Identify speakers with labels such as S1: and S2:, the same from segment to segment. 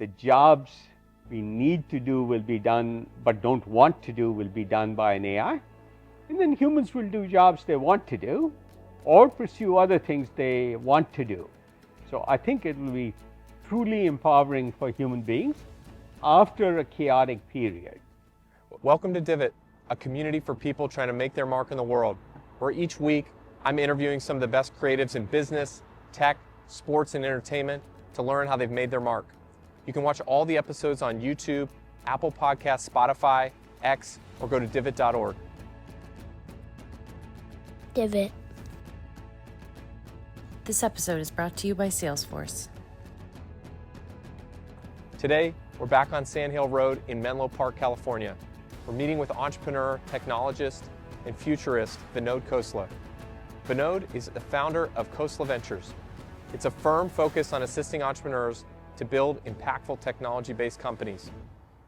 S1: the jobs we need to do will be done, but don't want to do will be done by an AI. And then humans will do jobs they want to do or pursue other things they want to do. So I think it will be truly empowering for human beings after a chaotic period.
S2: Welcome to Divot, a community for people trying to make their mark in the world, where each week I'm interviewing some of the best creatives in business, tech, sports, and entertainment to learn how they've made their mark. You can watch all the episodes on YouTube, Apple Podcasts, Spotify, X, or go to divot.org.
S3: Divot.
S4: This episode is brought to you by Salesforce.
S2: Today, we're back on Sand Hill Road in Menlo Park, California. We're meeting with entrepreneur, technologist, and futurist Vinod Khosla. Vinod is the founder of Khosla Ventures. It's a firm focused on assisting entrepreneurs to build impactful technology-based companies.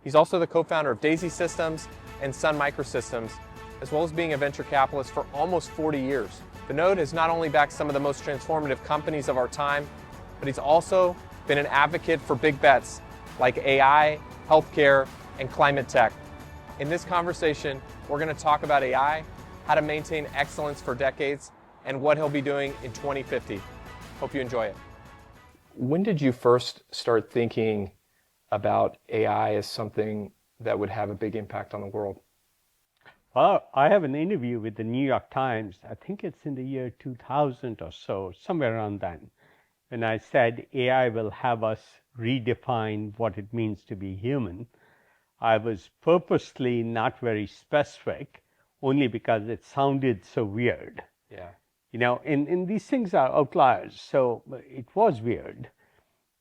S2: He's also the co-founder of Daisy Systems and Sun Microsystems, as well as being a venture capitalist for almost 40 years. Vinod has not only backed some of the most transformative companies of our time, but he's also been an advocate for big bets like AI, healthcare, and climate tech. In this conversation, we're going to talk about AI, how to maintain excellence for decades, and what he'll be doing in 2050. Hope you enjoy it. When did you first start thinking about AI as something that would have a big impact on the world?
S1: Well, I have an interview with the New York Times, I think it's in the year 2000 or so, somewhere around then, when I said AI will have us redefine what it means to be human. I was purposely not very specific, only because it sounded so weird.
S2: Yeah.
S1: You know, and these things are outliers, so it was weird.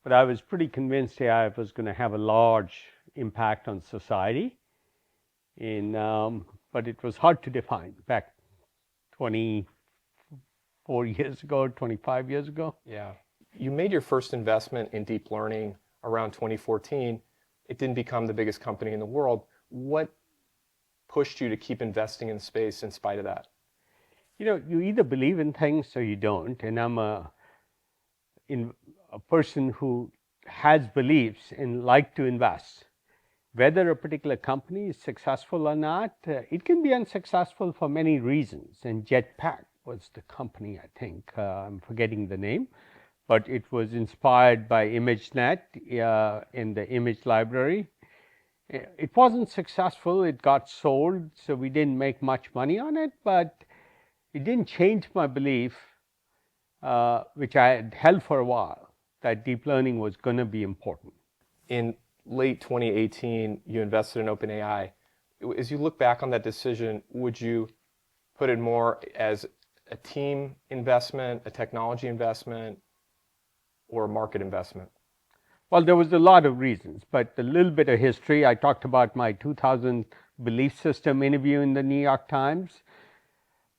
S1: But I was pretty convinced AI was going to have a large impact on society. But it was hard to define back 24 years ago, 25 years ago.
S2: Yeah. You made your first investment in deep learning around 2014. It didn't become the biggest company in the world. What pushed you to keep investing in the space in spite of that?
S1: You know, you either believe in things or you don't. And I'm a person who has beliefs and like to invest. Whether a particular company is successful or not, it can be unsuccessful for many reasons. And Jetpack was the company, I think. I'm forgetting the name. But it was inspired by ImageNet in the image library. It wasn't successful. It got sold, so we didn't make much money on it. But it didn't change my belief, which I had held for a while, that deep learning was going to be important.
S2: In late 2018, you invested in OpenAI. As you look back on that decision, would you put it more as a team investment, a technology investment, or a market investment?
S1: Well, there was a lot of reasons, but a little bit of history. I talked about my 2000 belief system interview in the New York Times.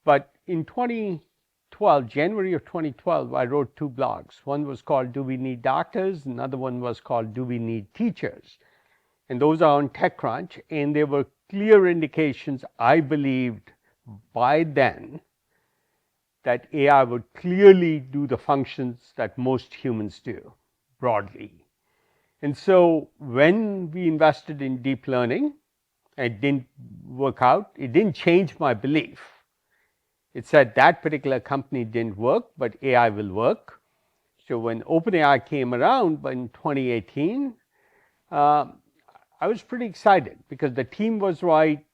S1: But in 2012, January of 2012, I wrote two blogs. One was called Do We Need Doctors? Another one was called Do We Need Teachers? And those are on TechCrunch. And there were clear indications, I believed by then, that AI would clearly do the functions that most humans do, broadly. And so when we invested in deep learning, it didn't work out. It didn't change my belief. It said that particular company didn't work, but AI will work. So when OpenAI came around in 2018, I was pretty excited because the team was right.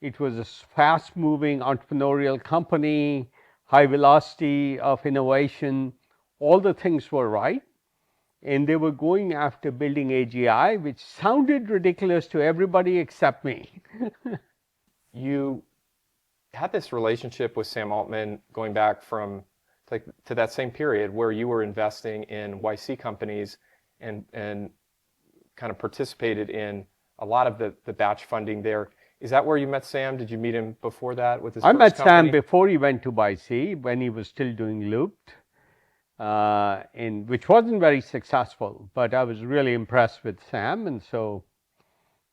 S1: It was a fast-moving entrepreneurial company, high velocity of innovation. All the things were right. And they were going after building AGI, which sounded ridiculous to everybody except me.
S2: You had this relationship with Sam Altman going back from to that same period where you were investing in YC companies and kind of participated in a lot of the batch funding there. Is that where you met Sam? Did you meet him before that with his first company?
S1: I met Sam before he went to YC, when he was still doing Looped, which wasn't very successful, but I was really impressed with Sam, and so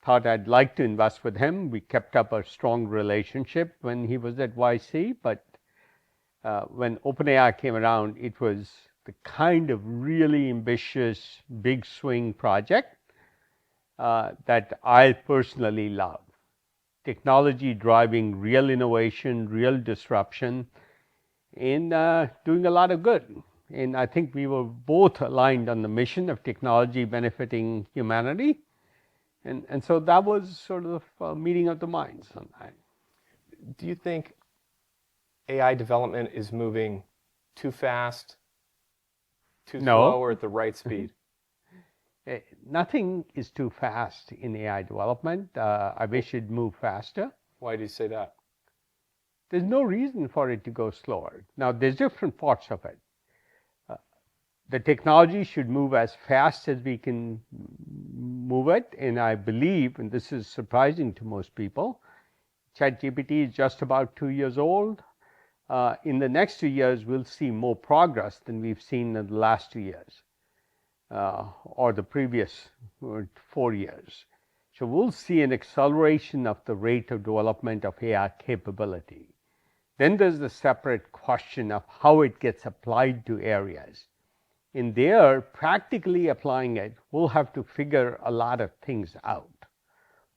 S1: thought I'd like to invest with him. We kept up a strong relationship when he was at YC, but when OpenAI came around, it was the kind of really ambitious, big swing project that I personally love. Technology driving real innovation, real disruption, and doing a lot of good. And I think we were both aligned on the mission of technology benefiting humanity. And so that was sort of a meeting of the minds on that.
S2: Do you think AI development is moving too fast, too slow, or at the right speed?
S1: Nothing is too fast in AI development. I wish it'd move faster.
S2: Why do you say that?
S1: There's no reason for it to go slower. Now, there's different parts of it. The technology should move as fast as we can move it, and I believe, and this is surprising to most people, ChatGPT is just about 2 years old. In the next 2 years, we'll see more progress than we've seen in the last 2 years. Or the previous 4 years. So we'll see an acceleration of the rate of development of AI capability. Then there's the separate question of how it gets applied to areas. In there, practically applying it, we'll have to figure a lot of things out.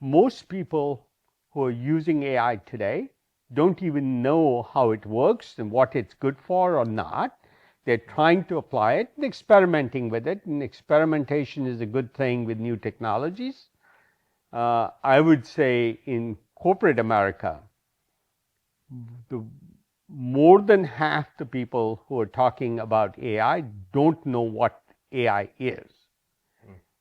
S1: Most people who are using AI today don't even know how it works and what it's good for or not. They're trying to apply it and experimenting with it, and experimentation is a good thing with new technologies. I would say in corporate America, more than half the people who are talking about AI don't know what AI is.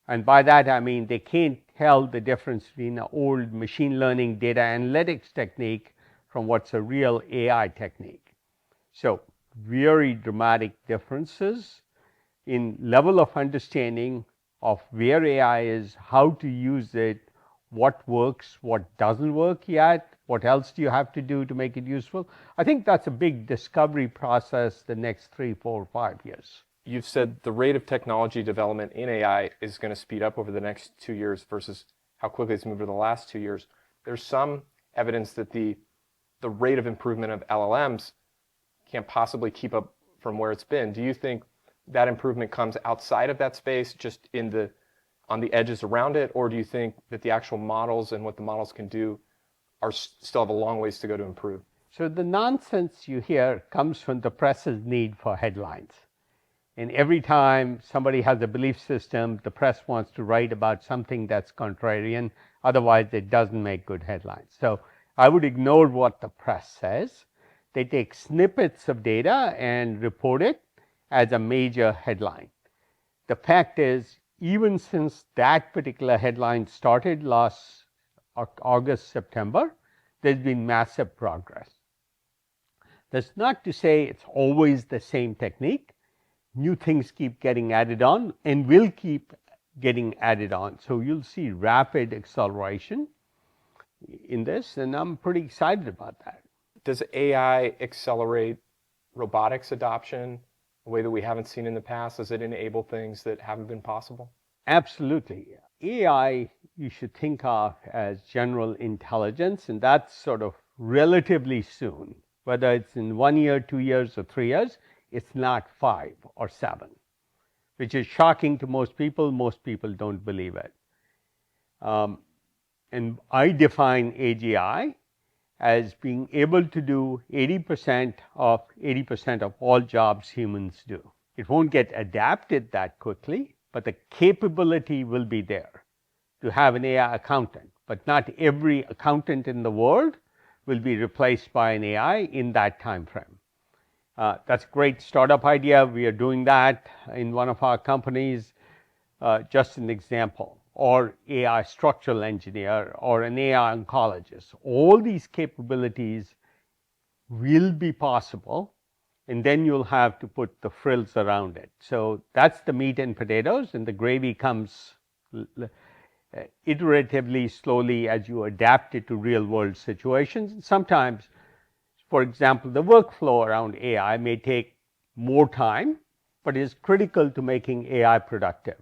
S1: And by that I mean they can't tell the difference between an old machine learning data analytics technique from what's a real AI technique. So very dramatic differences in level of understanding of where AI is, how to use it, what works, what doesn't work yet, what else do you have to do to make it useful. I think that's a big discovery process the next 3, 4, 5 years.
S2: You've said the rate of technology development in AI is going to speed up over the next 2 years versus how quickly it's moved over the last 2 years. There's some evidence that the rate of improvement of LLMs can't possibly keep up from where it's been. Do you think that improvement comes outside of that space, just on the edges around it, or do you think that the actual models and what the models can do still have a long ways to go to improve?
S1: So the nonsense you hear comes from the press's need for headlines. And every time somebody has a belief system, the press wants to write about something that's contrarian. Otherwise, it doesn't make good headlines. So I would ignore what the press says. They take snippets of data and report it as a major headline. The fact is, even since that particular headline started last August, September, there's been massive progress. That's not to say it's always the same technique. New things keep getting added on and will keep getting added on. So you'll see rapid acceleration in this, and I'm pretty excited about that.
S2: Does AI accelerate robotics adoption a way that we haven't seen in the past? Does it enable things that haven't been possible?
S1: Absolutely. AI, you should think of as general intelligence, and that's sort of relatively soon. Whether it's in 1 year, 2 years, or 3 years, it's not 5 or 7, which is shocking to most people. Most people don't believe it. And I define AGI as being able to do 80% of all jobs humans do. It won't get adapted that quickly, but the capability will be there to have an AI accountant. But not every accountant in the world will be replaced by an AI in that time frame. That's a great startup idea. We are doing that in one of our companies. Just an example. Or AI structural engineer, or an AI oncologist. All these capabilities will be possible, and then you'll have to put the frills around it. So that's the meat and potatoes, and the gravy comes iteratively, slowly, as you adapt it to real world situations. And sometimes, for example, the workflow around AI may take more time, but is critical to making AI productive.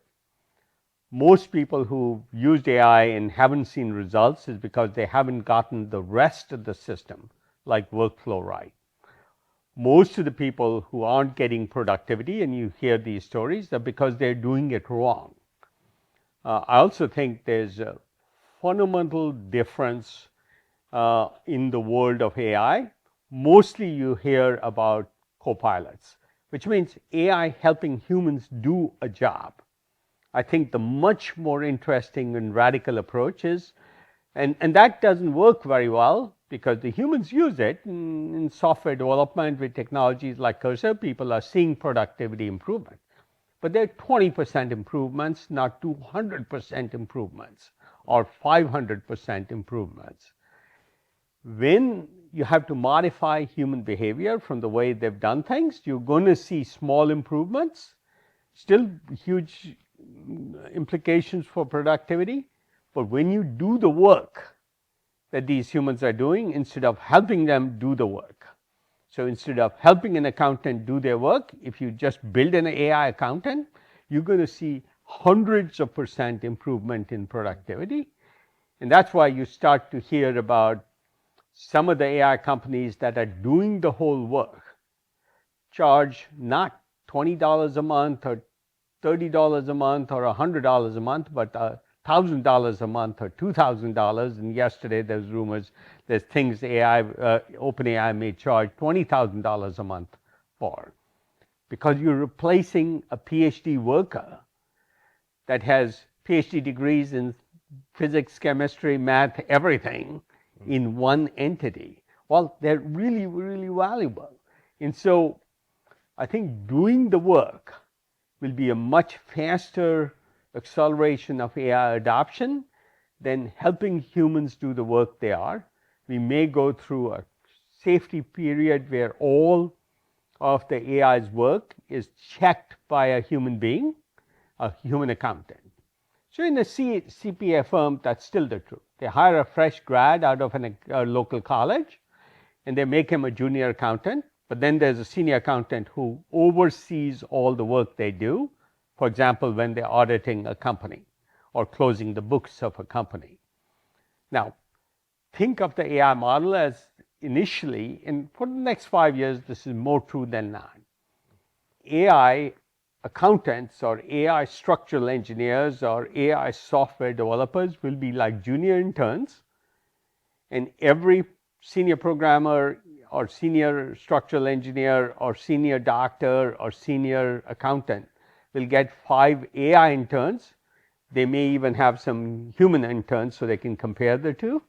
S1: Most people who used AI and haven't seen results is because they haven't gotten the rest of the system, like workflow, right. most of the people who aren't getting productivity, and you hear these stories, are because they're doing it wrong. I also think there's a fundamental difference in the world of AI. Mostly you hear about copilots, which means AI helping humans do a job. I think the much more interesting and radical approach is, and that doesn't work very well because the humans use it in software development with technologies like Cursor. People are seeing productivity improvement, but they're 20% improvements, not 200% improvements or 500% improvements. When you have to modify human behavior from the way they've done things, you're going to see small improvements, still huge implications for productivity. But when you do the work that these humans are doing, instead of helping them do the work, so instead of helping an accountant do their work, if you just build an AI accountant, you're going to see hundreds of % improvement in productivity. And that's why you start to hear about some of the AI companies that are doing the whole work charge not $20 a month or $30 a month or $100 a month, but $1,000 a month or $2,000. And yesterday there's rumors, there's things OpenAI may charge $20,000 a month for, because you're replacing a PhD worker that has PhD degrees in physics, chemistry, math, everything in one entity. Well, they're really, really valuable. And so I think doing the work will be a much faster acceleration of AI adoption than helping humans do the work they are. We may go through a safety period where all of the AI's work is checked by a human being, a human accountant. So in a CPA firm, that's still the truth. They hire a fresh grad out of a local college, and they make him a junior accountant. But then there's a senior accountant who oversees all the work they do. For example, when they're auditing a company or closing the books of a company. Now, think of the AI model as initially, and for the next 5 years, this is more true than not. AI accountants or AI structural engineers or AI software developers will be like junior interns, and every senior programmer or senior structural engineer or senior doctor or senior accountant will get 5 AI interns. They may even have some human interns so they can compare the two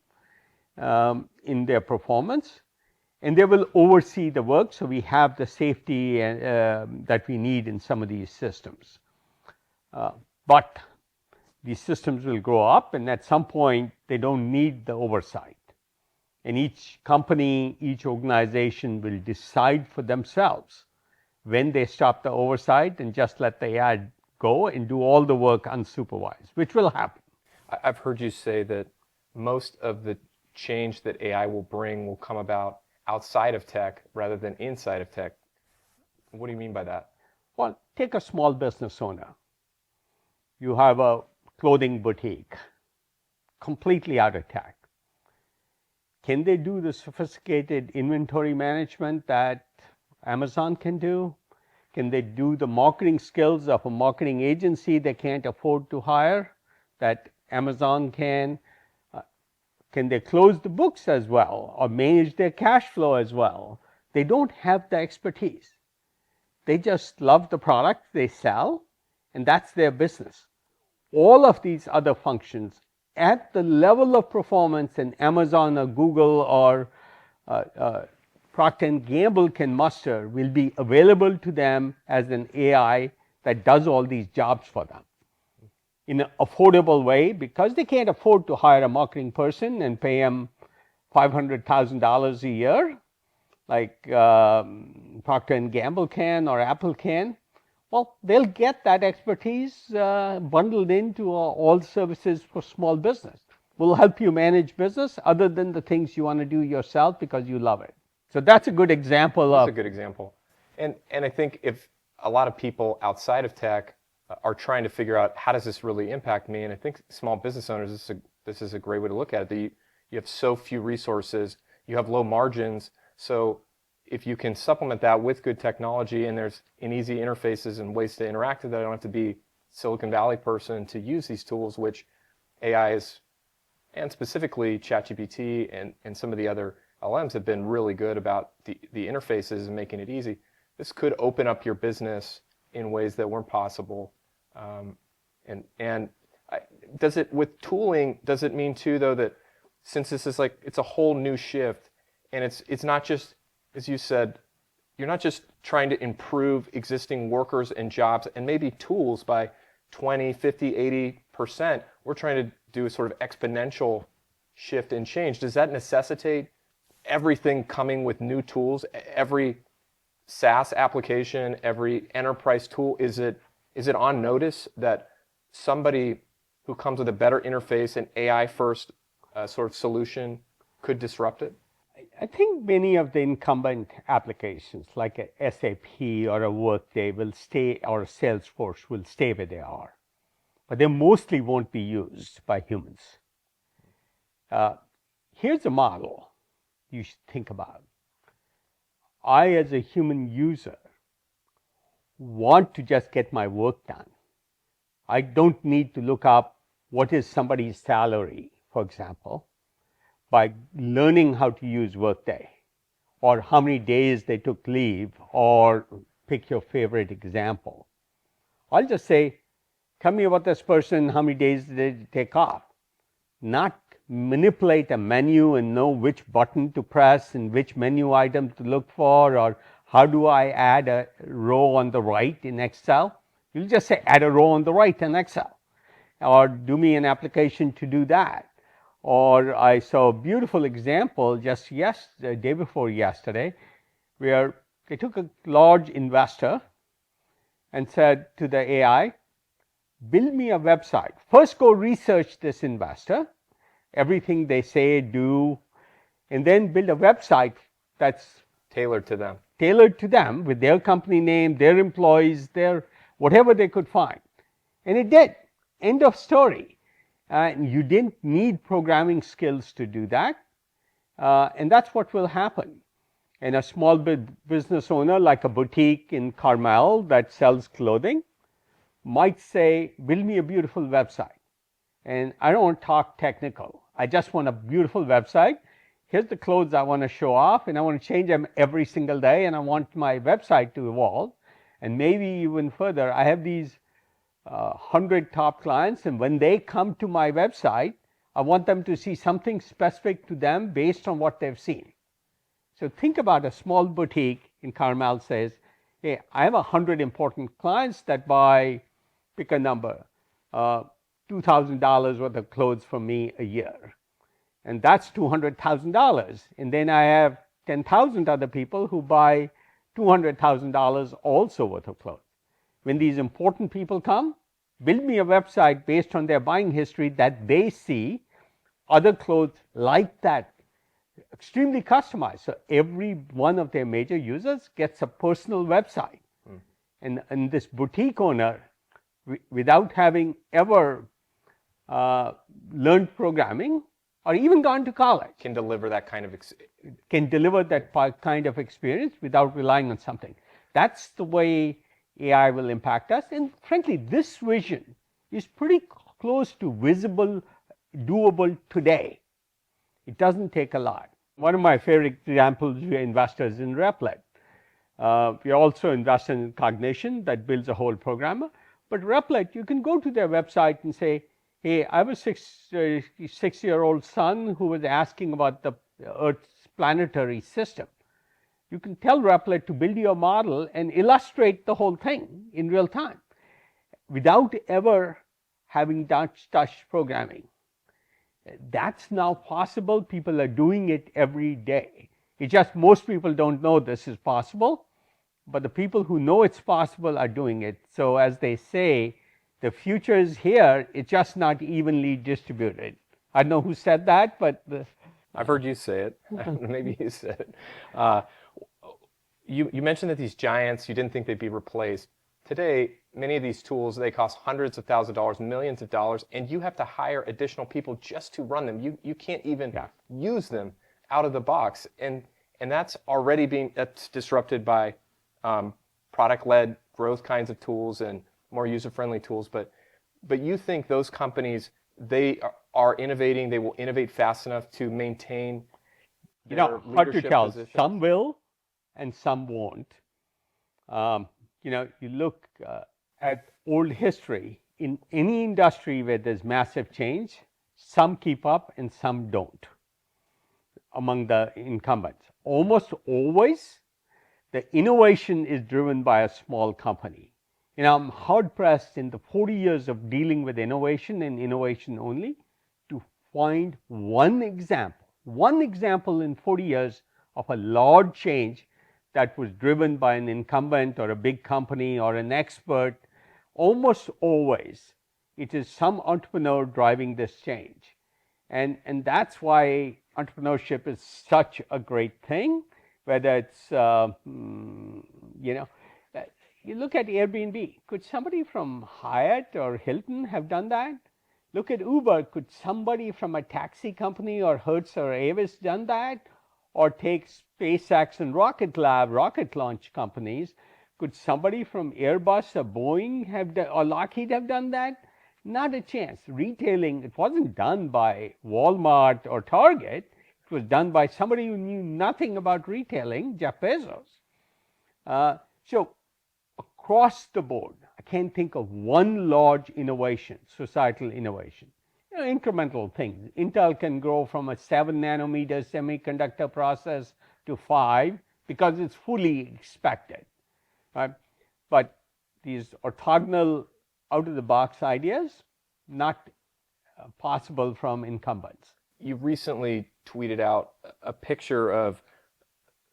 S1: in their performance. And they will oversee the work, so we have the safety that we need in some of these systems. But these systems will grow up, and at some point, they don't need the oversight. And each company, each organization will decide for themselves when they stop the oversight and just let the AI go and do all the work unsupervised, which will happen.
S2: I've heard you say that most of the change that AI will bring will come about outside of tech rather than inside of tech. What do you mean by that?
S1: Well, take a small business owner. You have a clothing boutique, completely out of tech. Can they do the sophisticated inventory management that Amazon can do? Can they do the marketing skills of a marketing agency they can't afford to hire that Amazon can? Can they close the books as well or manage their cash flow as well? They don't have the expertise. They just love the product they sell, and that's their business. All of these other functions at the level of performance in Amazon or Google or Procter & Gamble can muster will be available to them as an AI that does all these jobs for them in an affordable way, because they can't afford to hire a marketing person and pay him $500,000 a year like Procter & Gamble can or Apple can. Well, they'll get that expertise bundled into all services for small business. We'll help you manage business other than the things you want to do yourself because you love it. So that's a good example.
S2: That's a good example. And I think if a lot of people outside of tech are trying to figure out how does this really impact me, and I think small business owners, this is a great way to look at it. That you have so few resources, you have low margins. So if you can supplement that with good technology, and there's an easy interfaces and ways to interact with it, I don't have to be Silicon Valley person to use these tools, which AI is, and specifically ChatGPT and some of the other LMs have been really good about the interfaces and making it easy. This could open up your business in ways that weren't possible. Does it, with tooling, does it mean too, though, that since this is like, it's a whole new shift, and it's not just, as you said, you're not just trying to improve existing workers and jobs and maybe tools by 20, 50, 80%. We're trying to do a sort of exponential shift and change. Does that necessitate everything coming with new tools? Every SaaS application, every enterprise tool, is it on notice that somebody who comes with a better interface and AI first sort of solution could disrupt it?
S1: I think many of the incumbent applications like a SAP or a Workday will stay, or a Salesforce will stay where they are, but they mostly won't be used by humans. Here's a model you should think about. I, as a human user, want to just get my work done. I don't need to look up what is somebody's salary, for example, by learning how to use Workday, or how many days they took leave, or pick your favorite example. I'll just say, tell me about this person, how many days did they take off? Not manipulate a menu and know which button to press and which menu item to look for, or how do I add a row on the right in Excel. You'll just say, add a row on the right in Excel, or do me an application to do that. Or I saw a beautiful example just the day before yesterday, where they took a large investor and said to the AI, build me a website. First, go research this investor, everything they say, do, and then build a website that's
S2: Tailored to them.
S1: Tailored to them with their company name, their employees, their whatever they could find. And it did. End of story. You didn't need programming skills to do that. And that's what will happen. And a small business owner like a boutique in Carmel that sells clothing might say, build me a beautiful website. And I don't want to talk technical. I just want a beautiful website. Here's the clothes I want to show off, and I want to change them every single day, and I want my website to evolve. And maybe even further, I have these 100 top clients, and when they come to my website, I want them to see something specific to them based on what they've seen. So think about a small boutique in Carmel says, hey, I have 100 important clients that buy, pick a number, $2,000 worth of clothes from me a year. And that's $200,000. And then I have 10,000 other people who buy $200,000 also worth of clothes. When these important people come, build me a website based on their buying history that they see other clothes like that, extremely customized. So every one of their major users gets a personal website. And this boutique owner, without having ever learned programming or even gone to college,
S2: Can deliver that kind of
S1: experience without relying on something. That's the way AI will impact us. And frankly, this vision is pretty close to visible, doable today. It doesn't take a lot. One of my favorite examples, we are investors in Replit. We also invest in Cognition that builds a whole programmer. But Replit, you can go to their website and say, hey, I have a six-year-old son who was asking about the Earth's planetary system. You can tell Replit to build your model and illustrate the whole thing in real time without ever having touched programming. That's now possible. People are doing it every day. It's just most people don't know this is possible, but the people who know it's possible are doing it. So as they say, the future is here, it's just not evenly distributed. I don't know who said that, but
S2: I've heard you say it. Maybe you said it. You mentioned that these giants, you didn't think they'd be replaced. Today, many of these tools, they cost hundreds of thousands of dollars, millions of dollars, and you have to hire additional people just to run them. You can't even use them out of the box. And And that's already that's disrupted by product-led growth kinds of tools and more user-friendly tools. But you think those companies, they are innovating, they will innovate fast enough to maintain their
S1: hard to
S2: leadership
S1: tell.
S2: position?
S1: Some will and some won't. You look at old history, in any industry where there's massive change, some keep up and some don't among the incumbents. Almost always, the innovation is driven by a small company. I'm hard pressed in the 40 years of dealing with innovation and innovation only to find one example in 40 years of a large change that was driven by an incumbent or a big company or an expert. Almost always, it is some entrepreneur driving this change. And that's why entrepreneurship is such a great thing, whether it's, you look at Airbnb. Could somebody from Hyatt or Hilton have done that? Look at Uber. Could somebody from a taxi company or Hertz or Avis done that? Or take SpaceX and Rocket Lab, rocket launch companies. Could somebody from Airbus or Boeing or Lockheed have done that? Not a chance. Retailing, it wasn't done by Walmart or Target. It was done by somebody who knew nothing about retailing, Jeff Bezos. So across the board, I can't think of one large innovation, societal innovation. Incremental things. Intel can grow from a 7 nanometer semiconductor process to 5 because it's fully expected. Right? But these orthogonal, out-of-the-box ideas, not possible from incumbents.
S2: You recently tweeted out a picture of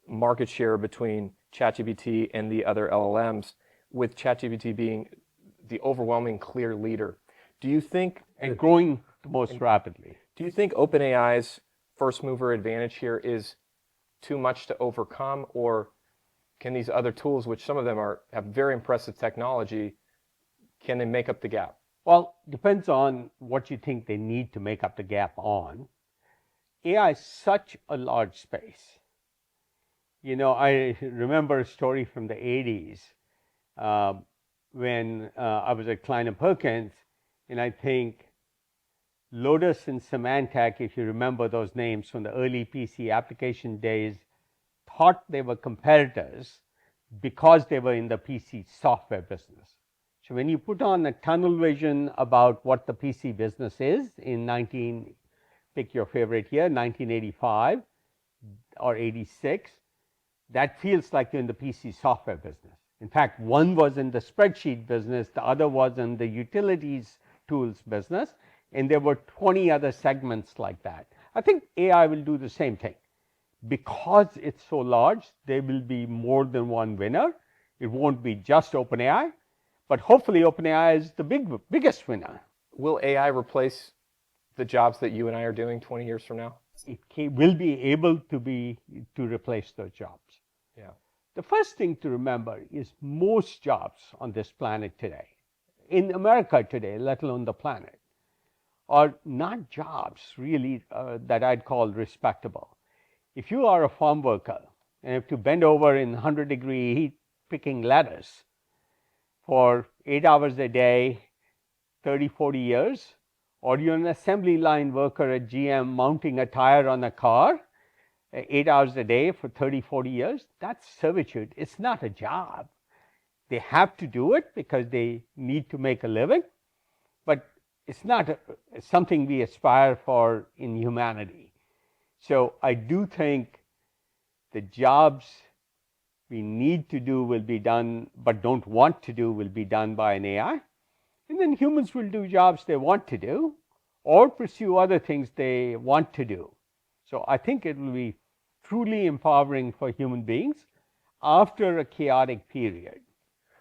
S2: market share between ChatGPT and the other LLMs, with ChatGPT being the overwhelming clear leader. Do you think...
S1: And growing the most rapidly.
S2: Do you think OpenAI's first mover advantage here is too much to overcome, or can these other tools, which some of them have very impressive technology, can they make up the gap?
S1: Well, depends on what you think they need to make up the gap on. AI is such a large space. I remember a story from the 80s when I was at Klein & Perkins, and I think Lotus and Symantec, if you remember those names from the early PC application days, thought they were competitors because they were in the PC software business. So when you put on a tunnel vision about what the PC business is in pick your favorite year, 1985 or 86, that feels like you're in the PC software business. In fact, one was in the spreadsheet business, the other was in the utilities tools business, and there were 20 other segments like that. I think AI will do the same thing. Because it's so large, there will be more than one winner. It won't be just OpenAI, but hopefully OpenAI is the biggest winner.
S2: Will AI replace the jobs that you and I are doing 20 years from now?
S1: It will be able to replace those jobs.
S2: Yeah.
S1: The first thing to remember is most jobs on this planet today, in America today, let alone the planet, are not jobs really that I'd call respectable. If you are a farm worker and have to bend over in 100-degree heat picking lettuce for 8 hours a day, 30, 40 years, or you're an assembly line worker at GM mounting a tire on a car 8 hours a day for 30, 40 years, that's servitude. It's not a job. They have to do it because they need to make a living, but it's not something we aspire for in humanity. So I do think the jobs we need to do will be done, but don't want to do will be done by an AI. And then humans will do jobs they want to do or pursue other things they want to do. So I think it will be truly empowering for human beings after a chaotic period.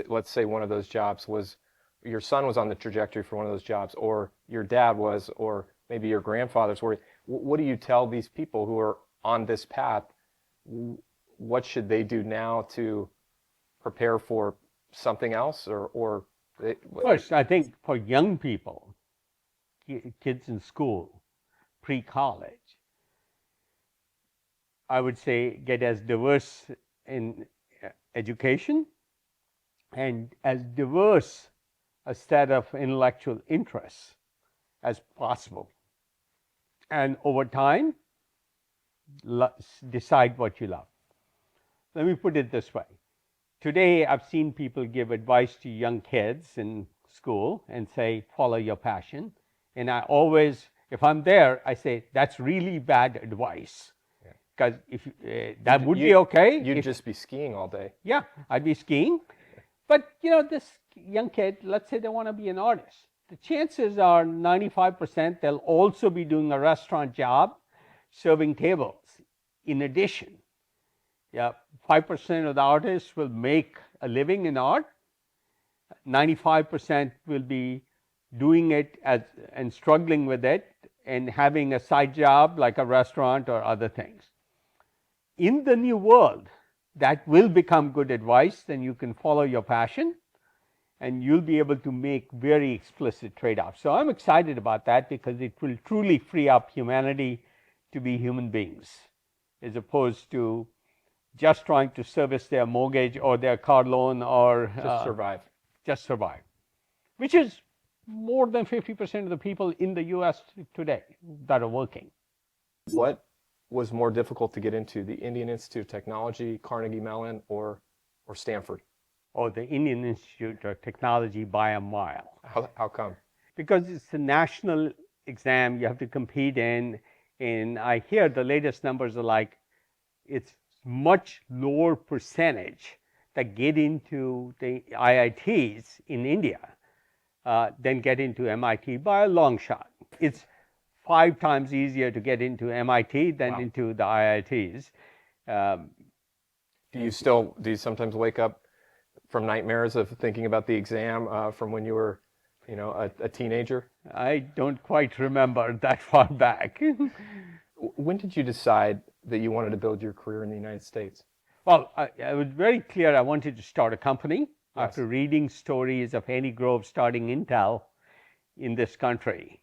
S2: Let's say one of those jobs was, your son was on the trajectory for one of those jobs, or your dad was, or maybe your grandfathers were. What do you tell these people who are on this path? What should they do now to prepare for something else?
S1: First, I think for young people, kids in school, pre-college, I would say, get as diverse in education and as diverse a set of intellectual interests as possible. And over time, decide what you love. Let me put it this way. Today, I've seen people give advice to young kids in school and say, follow your passion. And I always, if I'm there, I say, that's really bad advice. Because if that would be okay.
S2: You'd just be skiing all day.
S1: Yeah, I'd be skiing. But, this young kid, let's say they want to be an artist. The chances are 95% they'll also be doing a restaurant job, serving tables in addition. Yeah, 5% of the artists will make a living in art. 95% will be doing it and struggling with it and having a side job like a restaurant or other things. In the new world, that will become good advice. Then you can follow your passion and you'll be able to make very explicit trade-offs. So I'm excited about that because it will truly free up humanity to be human beings as opposed to just trying to service their mortgage or their car loan or
S2: just survive,
S1: which is more than 50% of the people in the US today that are working.
S2: What was more difficult to get into, the Indian Institute of Technology, Carnegie Mellon, or Stanford?
S1: Oh, the Indian Institute of Technology by a mile.
S2: How come?
S1: Because it's a national exam you have to compete in, and I hear the latest numbers are like it's much lower percentage that get into the IITs in India than get into MIT by a long shot. It's 5 times easier to get into MIT than into the IITs.
S2: Do you sometimes wake up from nightmares of thinking about the exam from when you were, a teenager?
S1: I don't quite remember that far back.
S2: When did you decide that you wanted to build your career in the United States?
S1: Well, I was very clear I wanted to start a company after reading stories of Andy Grove starting Intel in this country.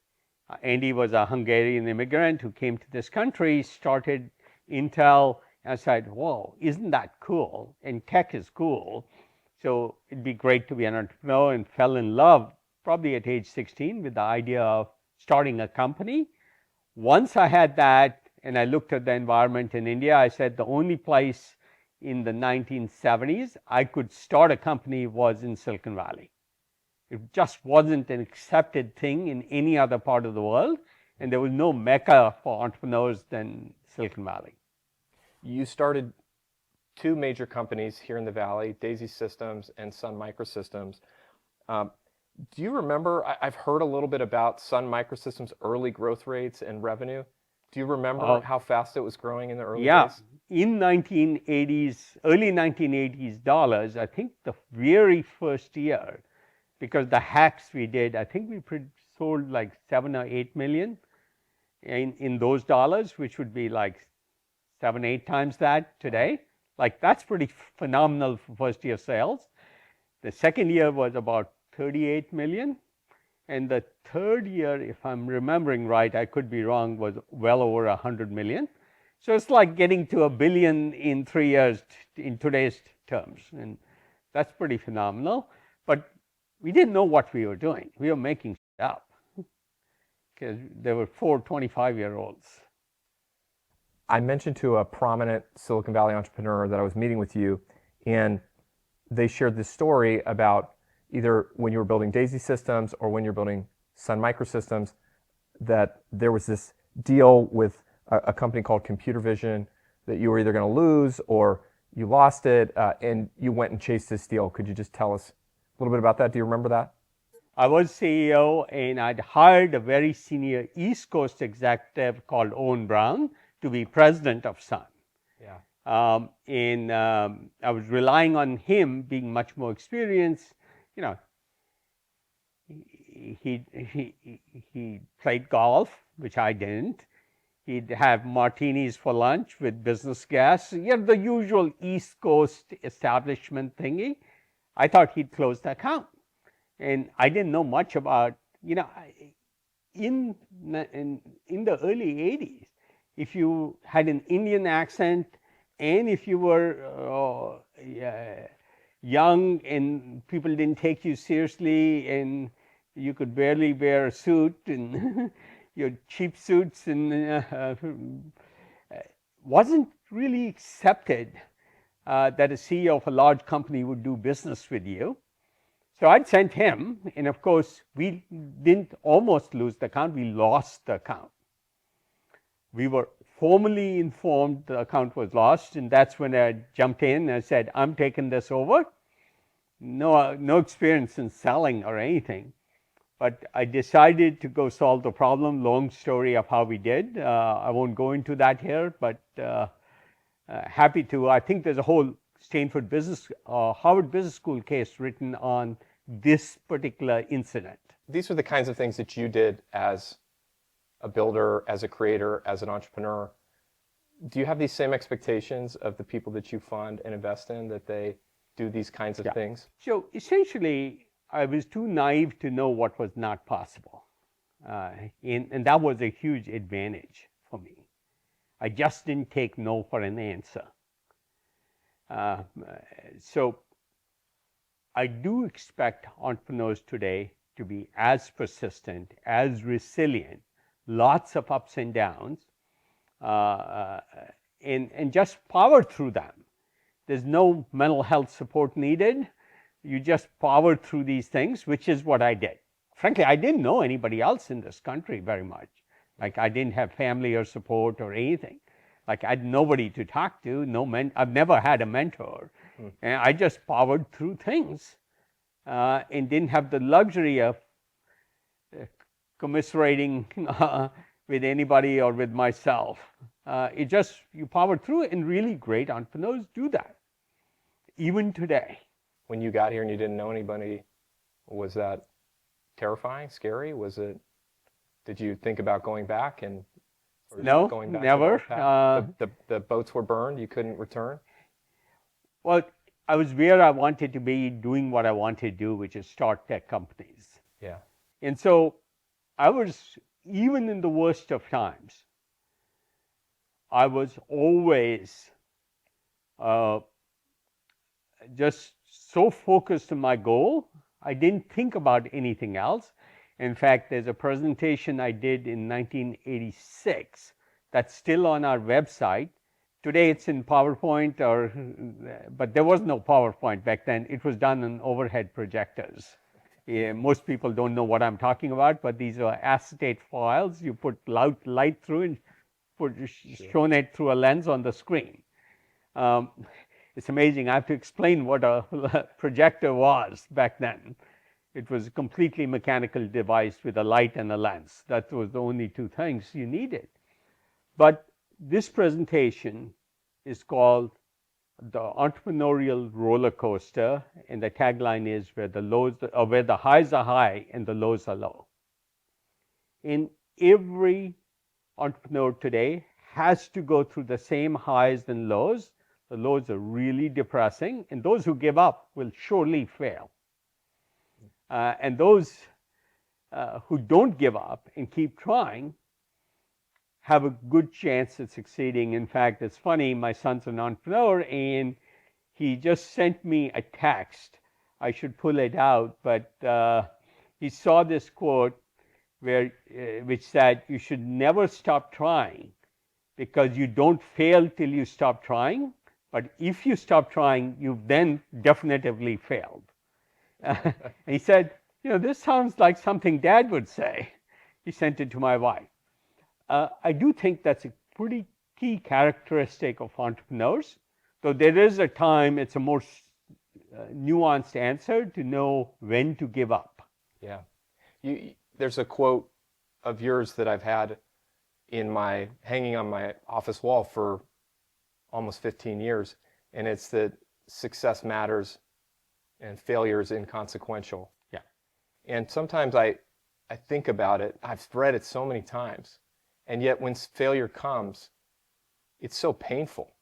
S1: Andy was a Hungarian immigrant who came to this country, started Intel, and I said, whoa, isn't that cool? And tech is cool. So it'd be great to be an entrepreneur, and fell in love probably at age 16 with the idea of starting a company. Once I had that and I looked at the environment in India, I said the only place in the 1970s I could start a company was in Silicon Valley. It just wasn't an accepted thing in any other part of the world, and there was no mecca for entrepreneurs than Silicon Valley.
S2: You started 2 major companies here in the Valley, Daisy Systems and Sun Microsystems. Do you remember, I've heard a little bit about Sun Microsystems' early growth rates and revenue. Do you remember how fast it was growing in the early days?
S1: In early 1980s dollars, I think the very first year, because the hacks we did, I think we sold like 7 or 8 million in those dollars, which would be like 7, 8 times that today. Like that's pretty phenomenal for first year sales. The second year was about 38 million. And the third year, if I'm remembering right, I could be wrong, was well over 100 million. So it's like getting to $1 billion in 3 years in today's terms. And that's pretty phenomenal. But we didn't know what we were doing. We were making shit up because there were 4 25-year-olds.
S2: I mentioned to a prominent Silicon Valley entrepreneur that I was meeting with you, and they shared this story about either when you were building Daisy Systems or when you're building Sun Microsystems, that there was this deal with a company called Computer Vision that you were either going to lose or you lost it, and you went and chased this deal. Could you just tell us a little bit about that? Do you remember that?
S1: I was CEO, and I'd hired a very senior East Coast executive called Owen Brown to be president of Sun.
S2: Yeah.
S1: I was relying on him being much more experienced. He played golf, which I didn't. He'd have martinis for lunch with business guests. The usual East Coast establishment thingy. I thought he'd close the account. And I didn't know much about, in the early 80s, if you had an Indian accent, and if you were young and people didn't take you seriously, and you could barely wear a suit and your cheap suits, and wasn't really accepted that a CEO of a large company would do business with you. So I'd sent him, and of course, we didn't almost lose the account, we lost the account. We were formally informed the account was lost, and that's when I jumped in and said, I'm taking this over. No experience in selling or anything, but I decided to go solve the problem. Long story of how we did. I won't go into that here, but happy to. I think there's a whole Harvard Business School case written on this particular incident.
S2: These are the kinds of things that you did as a builder, as a creator, as an entrepreneur. Do you have these same expectations of the people that you fund and invest in, that they do these kinds of things?
S1: So essentially, I was too naive to know what was not possible. And that was a huge advantage for me. I just didn't take no for an answer. So I do expect entrepreneurs today to be as persistent, as resilient, lots of ups and downs, and just power through them. There's no mental health support needed. You just power through these things, which is what I did. Frankly, I didn't know anybody else in this country very much. Like, I didn't have family or support or anything. Like, I had nobody to talk to. I've never had a mentor. And I just powered through things and didn't have the luxury of commiserating with anybody or with myself. You powered through it, and really great entrepreneurs do that, even today.
S2: When you got here and you didn't know anybody, was that terrifying, scary? Did you think about going back?
S1: No,
S2: going back
S1: never.
S2: The boats were burned, you couldn't return?
S1: Well, I was where I wanted to be, doing what I wanted to do, which is start tech companies.
S2: Yeah.
S1: And so I was, even in the worst of times, I was always just so focused on my goal, I didn't think about anything else. In fact, there's a presentation I did in 1986 that's still on our website. Today it's in PowerPoint, but there was no PowerPoint back then. It was done on overhead projectors. Most people don't know what I'm talking about, but these are acetate files. You put light through and shown it through a lens on the screen. It's amazing. I have to explain what a projector was back then. It was a completely mechanical device with a light and a lens. That was the only two things you needed. But this presentation is called the Entrepreneurial Roller Coaster, and the tagline is where the highs are high and the lows are low. And every entrepreneur today has to go through the same highs and lows. The lows are really depressing, and those who give up will surely fail. And those who don't give up and keep trying have a good chance at succeeding. In fact, it's funny, my son's an entrepreneur, and he just sent me a text. I should pull it out, but he saw this quote which said, you should never stop trying, because you don't fail till you stop trying. But if you stop trying, you've then definitively failed. And he said, this sounds like something Dad would say. He sent it to my wife. I do think that's a pretty key characteristic of entrepreneurs. Though there is a time, it's a more nuanced answer to know when to give up.
S2: Yeah. There's a quote of yours that I've had hanging on my office wall for almost 15 years, and it's that success matters and failure is inconsequential.
S1: Yeah.
S2: And sometimes I think about it. I've read it so many times, and yet when failure comes, it's so painful.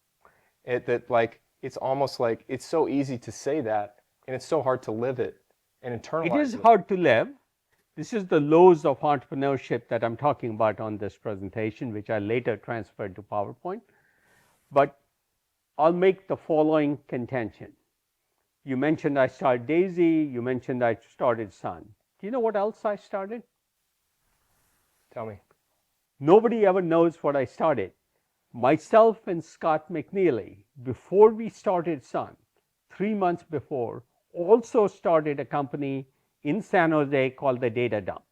S2: It's almost like it's so easy to say that, and it's so hard to live it and internalize it.
S1: It is hard to live, This is the lows of entrepreneurship that I'm talking about on this presentation, which I later transferred to PowerPoint. But I'll make the following contention. You mentioned I started Daisy. You mentioned I started Sun. Do you know what else I started?
S2: Tell me.
S1: Nobody ever knows what I started. Myself and Scott McNeely, before we started Sun, 3 months before, also started a company in San Jose called the Data Dump.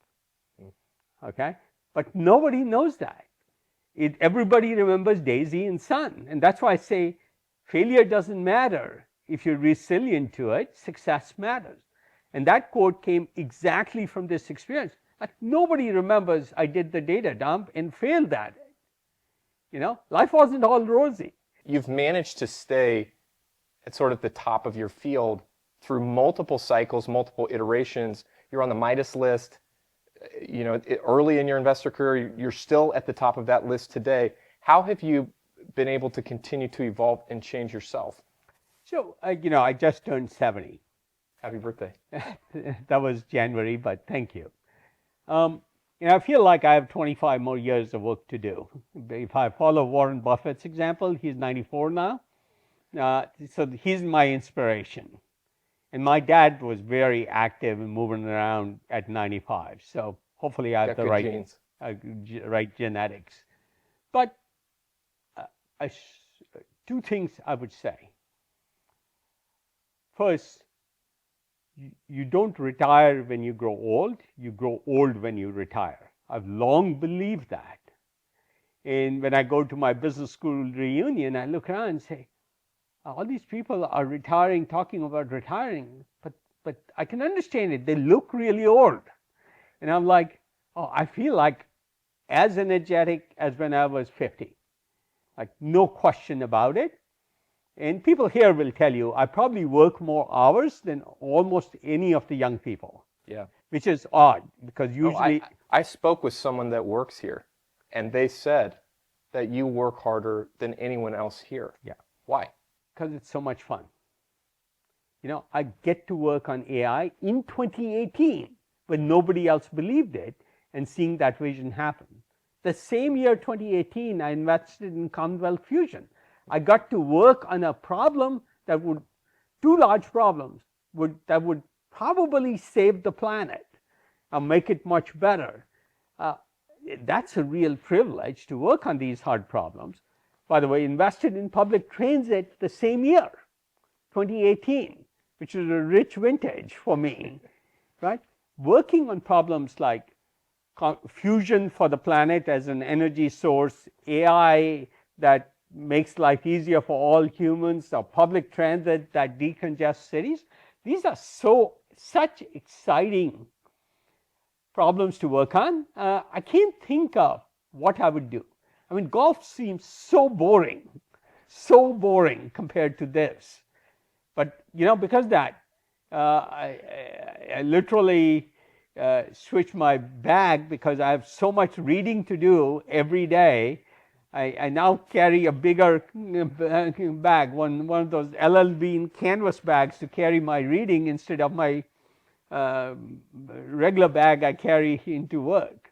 S1: Okay? But nobody knows that. Everybody remembers Daisy and Sun. And that's why I say failure doesn't matter. If you're resilient to it, success matters. And that quote came exactly from this experience. Like, nobody remembers I did the data dump and failed at it. You know, life wasn't all rosy.
S2: You've managed to stay at sort of the top of your field through multiple cycles, multiple iterations. You're on the Midas list. You know, early in your investor career, you're still at the top of that list today. How have you been able to continue to evolve and change yourself?
S1: So, you know, I just turned 70.
S2: Happy birthday.
S1: That was January, but thank you. You know, I feel like I have 25 more years of work to do. If I follow Warren Buffett's example, he's 94 now. So he's my inspiration. And my dad was very active and moving around at 95. So hopefully I have the right
S2: genes.
S1: Right genetics. But two things I would say. First, you don't retire when you grow old. You grow old when you retire. I've long believed that. And when I go to my business school reunion, I look around and say, all these people are retiring, talking about retiring, but I can understand it. They look really old. And I'm like, oh, I feel like as energetic as when I was 50. Like, no question about it. And people here will tell you, I probably work more hours than almost any of the young people.
S2: Yeah.
S1: Which is odd, because usually...
S2: I spoke with someone that works here, and they said that you work harder than anyone else here.
S1: Yeah.
S2: Why?
S1: Because it's so much fun. You know, I get to work on AI in 2018 when nobody else believed it, and seeing that vision happen. The same year, 2018, I invested in Commonwealth Fusion. I got to work on a problem that would, two large problems, that would probably save the planet and make it much better. That's a real privilege to work on these hard problems. By the way, invested in public transit the same year, 2018, which is a rich vintage for me, right? Working on problems like fusion for the planet as an energy source, AI that makes life easier for all humans, or public transit that decongests cities. These are such exciting problems to work on. I can't think of what I would do. I mean, golf seems so boring compared to this. But, you know, because of that, I literally switched my bag because I have so much reading to do every day. I now carry a bigger bag, one of those LL Bean canvas bags to carry my reading instead of my regular bag I carry into work.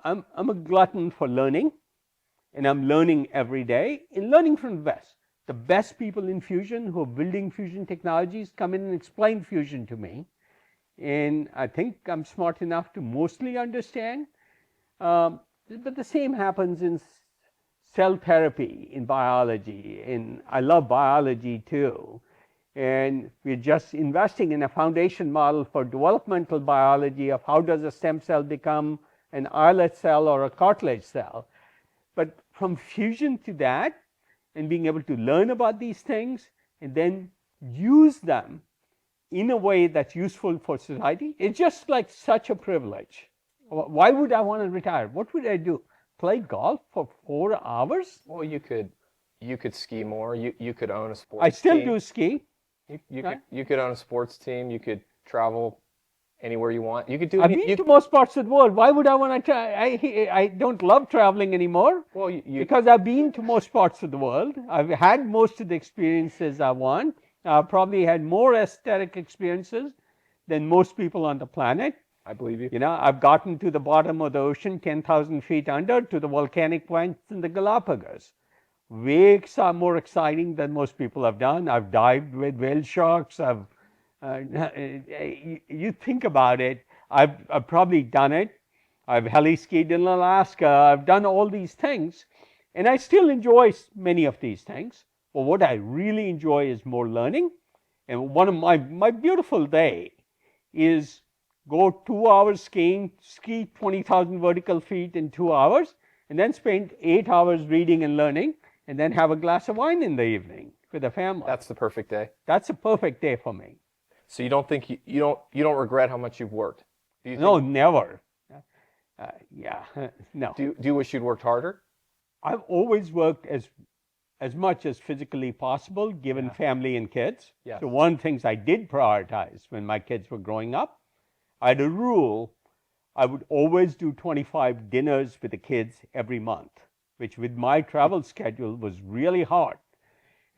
S1: I'm a glutton for learning, and I'm learning every day, and learning from the best. The best people in fusion who are building fusion technologies come in and explain fusion to me, and I think I'm smart enough to mostly understand. But the same happens in cell therapy, in biology, and I love biology too. And we're just investing in a foundation model for developmental biology of how does a stem cell become an islet cell or a cartilage cell. But from fusion to that, and being able to learn about these things and then use them in a way that's useful for society, it's just like such a privilege. Why would I want to retire? What would I do? Play golf for 4 hours?
S2: Well, you could ski more. You could own a sports team.
S1: I still do ski.
S2: You could own a sports team. You could travel anywhere you want. You could do.
S1: I've been to most parts of the world. Why would I want to? I don't love traveling anymore.
S2: Well,
S1: because I've been to most parts of the world. I've had most of the experiences I want. I've probably had more aesthetic experiences than most people on the planet.
S2: I believe you.
S1: You know, I've gotten to the bottom of the ocean, 10,000 feet under, to the volcanic points in the Galapagos. Way more exciting than most people have done. I've dived with whale sharks. You think about it, I've probably done it. I've heli skied in Alaska. I've done all these things, and I still enjoy many of these things. But what I really enjoy is more learning. And one of my beautiful day is go 2 hours skiing, ski 20,000 vertical feet in 2 hours, and then spend 8 hours reading and learning, and then have a glass of wine in the evening with the family.
S2: That's the perfect day.
S1: That's a perfect day for me.
S2: So you don't think you don't regret how much you've worked? Do you think,
S1: No, never. No.
S2: Do you wish you'd worked harder?
S1: I've always worked as much as physically possible, given family and kids.
S2: Yes.
S1: So one of the things I did prioritize when my kids were growing up, I had a rule. I would always do 25 dinners with the kids every month, which with my travel schedule was really hard.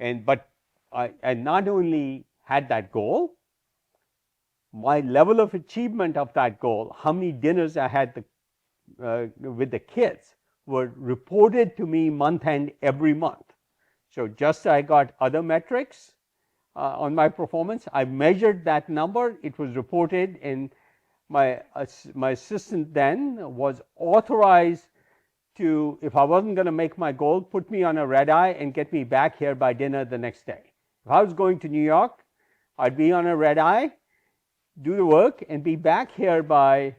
S1: But I not only had that goal, my level of achievement of that goal, how many dinners I had with the kids, were reported to me month end every month. So just as I got other metrics on my performance, I measured that number. It was reported, and my assistant then was authorized to, if I wasn't going to make my goal, put me on a red eye and get me back here by dinner the next day. If I was going to New York, I'd be on a red eye, do the work, and be back here by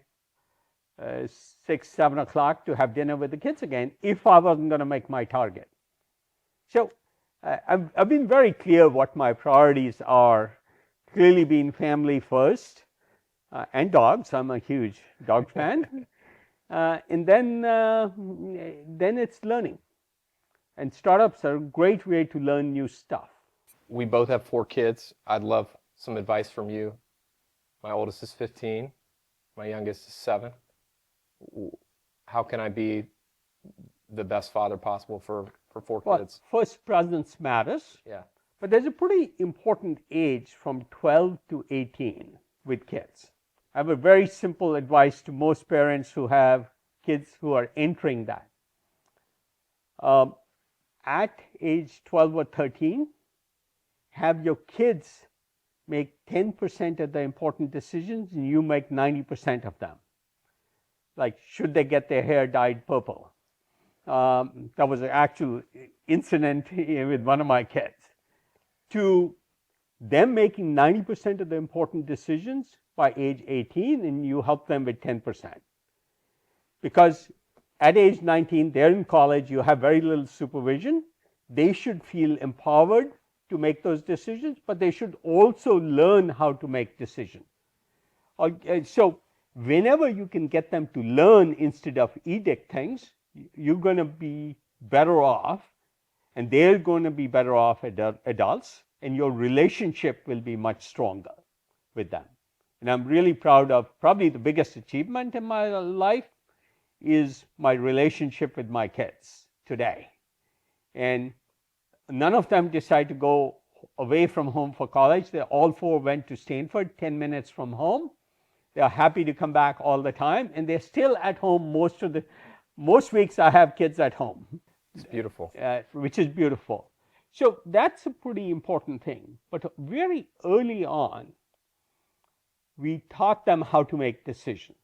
S1: 6, 7 o'clock to have dinner with the kids again, if I wasn't going to make my target. So I've been very clear what my priorities are. Clearly being family first, and dogs. I'm a huge dog fan. And then it's learning. And startups are a great way to learn new stuff.
S2: We both have 4 kids. I'd love some advice from you. My oldest is 15. My youngest is 7. How can I be the best father possible for 4 kids?
S1: First, presence matters.
S2: Yeah.
S1: But there's a pretty important age from 12 to 18 with kids. I have a very simple advice to most parents who have kids who are entering that. At age 12 or 13, have your kids make 10% of the important decisions, and you make 90% of them. Like, should they get their hair dyed purple? That was an actual incident with one of my kids. To them making 90% of the important decisions by age 18, and you help them with 10%. Because at age 19, they're in college, you have very little supervision. They should feel empowered to make those decisions, but they should also learn how to make decisions. So whenever you can get them to learn instead of edict things, you're going to be better off, and they're going to be better off adults, and your relationship will be much stronger with them. And I'm really proud of, probably the biggest achievement in my life is my relationship with my kids today. And none of them decide to go away from home for college. They all 4 went to Stanford, 10 minutes from home. They are happy to come back all the time, and they're still at home most weeks. I have kids at home.
S2: It's beautiful.
S1: Which is beautiful. So that's a pretty important thing. But very early on, we taught them how to make decisions.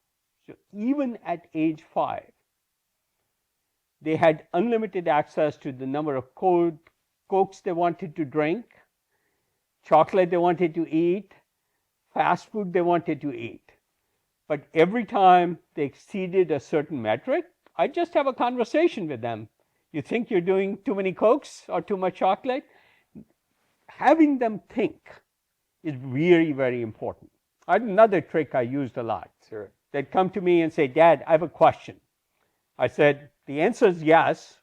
S1: So even at age 5, they had unlimited access to the number of Cokes they wanted to drink, chocolate they wanted to eat, fast food they wanted to eat. But every time they exceeded a certain metric, I just have a conversation with them. You think you're doing too many Cokes or too much chocolate? Having them think is very, very important. I had another trick I used a lot.
S2: Sure.
S1: They'd come to me and say, Dad, I have a question. I said, the answer is yes.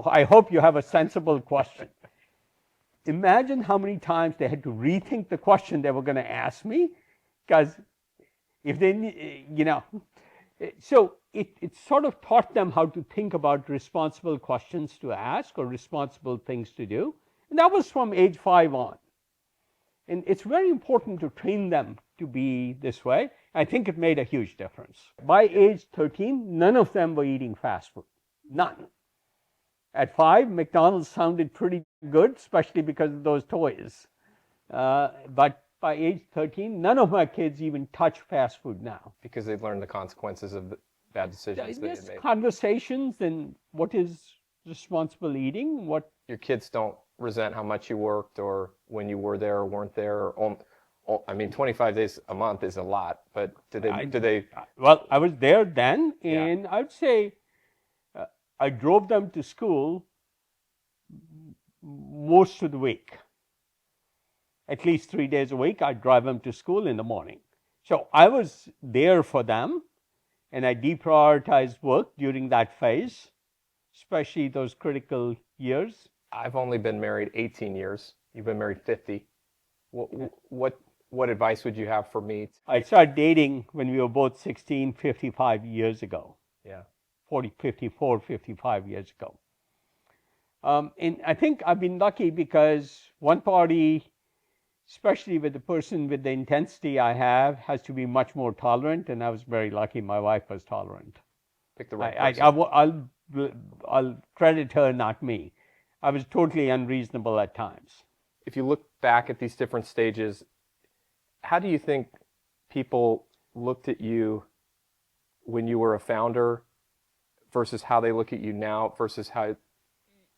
S1: I hope you have a sensible question. Imagine how many times they had to rethink the question they were going to ask me, because if they, so it sort of taught them how to think about responsible questions to ask or responsible things to do. And that was from age 5 on. And it's very important to train them to be this way. I think it made a huge difference. By age 13, none of them were eating fast food. None. At 5, McDonald's sounded pretty good, especially because of those toys. But by age 13, none of my kids even touch fast food now.
S2: Because they've learned the consequences of the bad decisions they
S1: Just
S2: made.
S1: conversations and what is responsible eating, what
S2: Your kids don't resent how much you worked or when you were there or weren't there. I mean, 25 days a month is a lot, but do they?
S1: Well, I was there then,
S2: Yeah.
S1: and I would say I drove them to school most of the week. At least 3 days a week, I'd drive them to school in the morning. So I was there for them, and I deprioritized work during that phase, especially those critical years.
S2: I've only been married 18 years. You've been married 50. What advice would you have for me?
S1: I started dating when we were both 16, 55 years ago.
S2: Yeah.
S1: 54, 55 years ago. And I think I've been lucky because one party, especially with the person with the intensity I have, has to be much more tolerant, and I was very lucky my wife was tolerant.
S2: Pick the right person.
S1: I'll credit her, not me. I was totally unreasonable at times.
S2: If you look back at these different stages, how do you think people looked at you when you were a founder versus how they look at you now versus how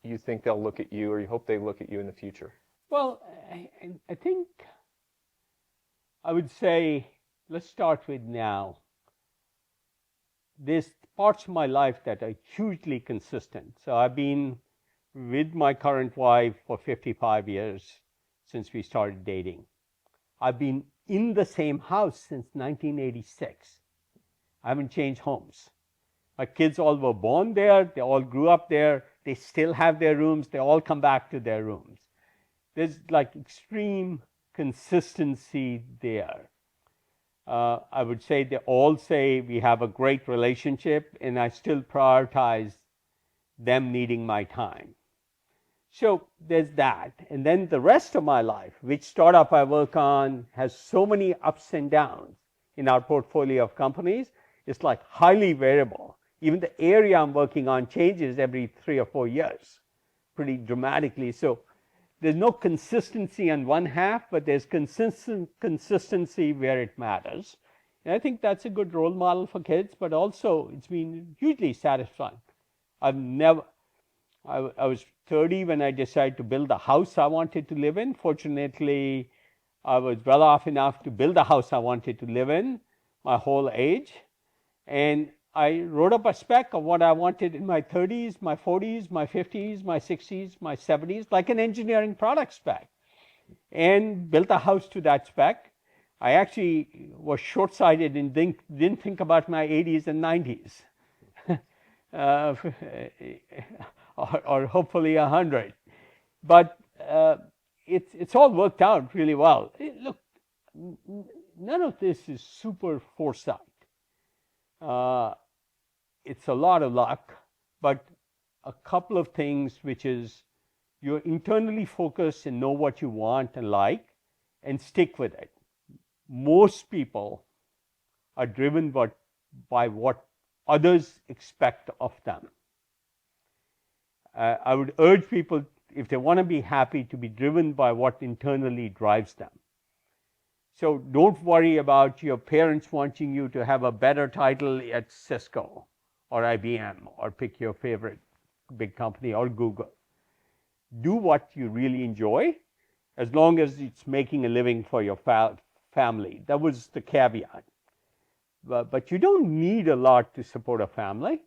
S2: you think they'll look at you or you hope they look at you in the future?
S1: Well, I think I would say, let's start with now. There's parts of my life that are hugely consistent. So I've been with my current wife for 55 years since we started dating. I've been in the same house since 1986. I haven't changed homes. My kids all were born there. They all grew up there. They still have their rooms. They all come back to their rooms. There's like extreme consistency there. I would say they all say we have a great relationship, and I still prioritize them needing my time. So there's that. And then the rest of my life, which startup I work on has so many ups and downs in our portfolio of companies, it's like highly variable. Even the area I'm working on changes every 3 or 4 years, pretty dramatically. So there's no consistency on one half, but there's consistency where it matters. And I think that's a good role model for kids, but also it's been hugely satisfying. I was 30 when I decided to build the house I wanted to live in. Fortunately, I was well off enough to build the house I wanted to live in my whole age. And I wrote up a spec of what I wanted in my 30s, my 40s, my 50s, my 60s, my 70s, like an engineering product spec, and built a house to that spec. I actually was short-sighted and didn't think about my 80s and 90s, or hopefully 100. But it's all worked out really well. Look, none of this is super foresight. It's a lot of luck, but a couple of things, which is you're internally focused and know what you want and like, and stick with it. Most people are driven by what others expect of them. I would urge people, if they want to be happy, to be driven by what internally drives them. So don't worry about your parents wanting you to have a better title at Cisco or IBM, or pick your favorite big company, or Google. Do what you really enjoy, as long as it's making a living for your family. That was the caveat. But you don't need a lot to support a family.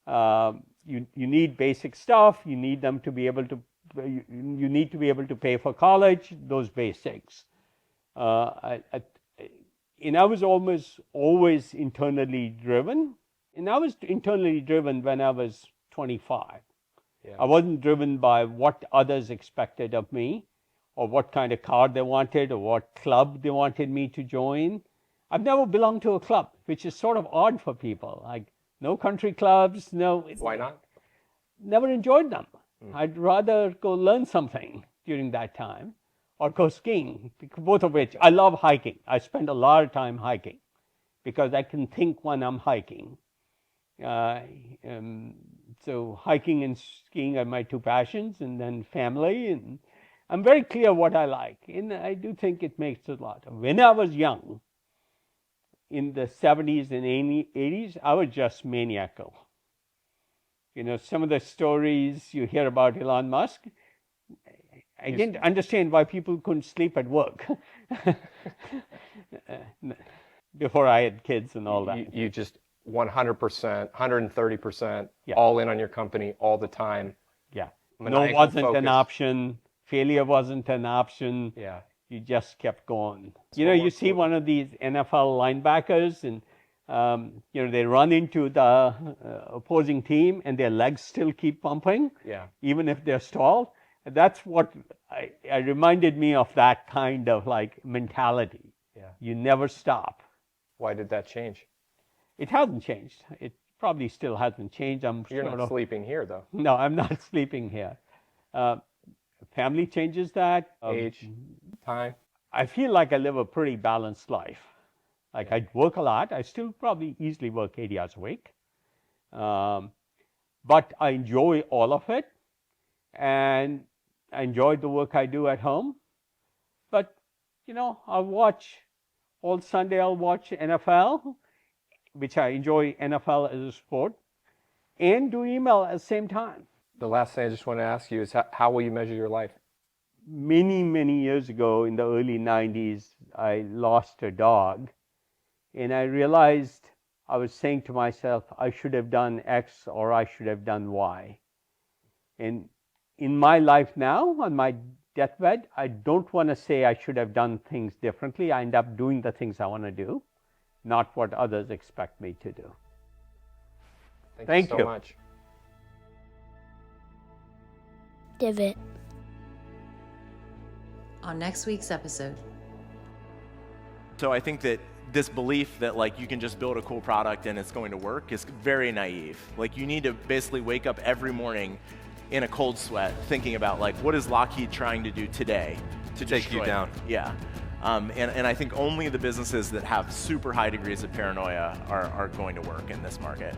S1: You need basic stuff. You need them to be able to. You need to be able to pay for college. Those basics. And I was always internally driven. And I was internally driven when I was 25. Yeah. I wasn't driven by what others expected of me, or what kind of car they wanted, or what club they wanted me to join. I've never belonged to a club, which is sort of odd for people. Like, no country clubs, no.
S2: Why not?
S1: Never enjoyed them. I'd rather go learn something during that time, or go skiing, both of which. I love hiking. I spend a lot of time hiking. because I can think when I'm hiking. So hiking and skiing are my two passions, and then family. And I'm very clear what I like, and I do think it makes a lot. When I was young, in the 70s and 80s, I was just maniacal. You know, some of the stories you hear about Elon Musk, I didn't understand why people couldn't sleep at work before I had kids and all that.
S2: You just 100%, 130%,
S1: Yeah.
S2: all in on your company all the time.
S1: Yeah. No
S2: Maniacal
S1: wasn't an
S2: focus.
S1: option. Failure wasn't an option.
S2: Yeah.
S1: You just kept going.
S2: That's
S1: You know,
S2: what
S1: you
S2: works
S1: see
S2: with-
S1: one of these NFL linebackers, and you know, they run into the opposing team, and their legs still keep pumping,
S2: Yeah.
S1: even if they're stalled. That's what I reminded me of, that kind of like mentality.
S2: Yeah.
S1: You never stop.
S2: Why did that change?
S1: It hasn't changed. It probably still hasn't changed.
S2: You're
S1: sort
S2: not
S1: of,
S2: sleeping here, though.
S1: No, I'm not sleeping here. Family changes that.
S2: Age, time.
S1: I feel like I live a pretty balanced life. Like, I work a lot. I still probably easily work 80 hours a week. But I enjoy all of it. And I enjoy the work I do at home. But, you know, all Sunday I'll watch NFL, which I enjoy NFL as a sport, and do email at the same time.
S2: The last thing I just want to ask you is how will you measure your life?
S1: Many, many years ago, in the early 90s, I lost a dog. And I realized I was saying to myself, I should have done X or I should have done Y. And in my life now, on my deathbed, I don't want to say I should have done things differently. I end up doing the things I want to do, not what others expect me to do. Thank
S2: you so
S1: you.
S2: much.
S3: Divot.
S4: On next week's episode.
S5: So I think that this belief that like you can just build a cool product and it's going to work is very naive. Like you need to basically wake up every morning in a cold sweat thinking about like what is Lockheed trying to do today to
S2: Take
S5: destroy
S2: you down.
S5: Yeah. And I think only the businesses that have super high degrees of paranoia are going to work in this market.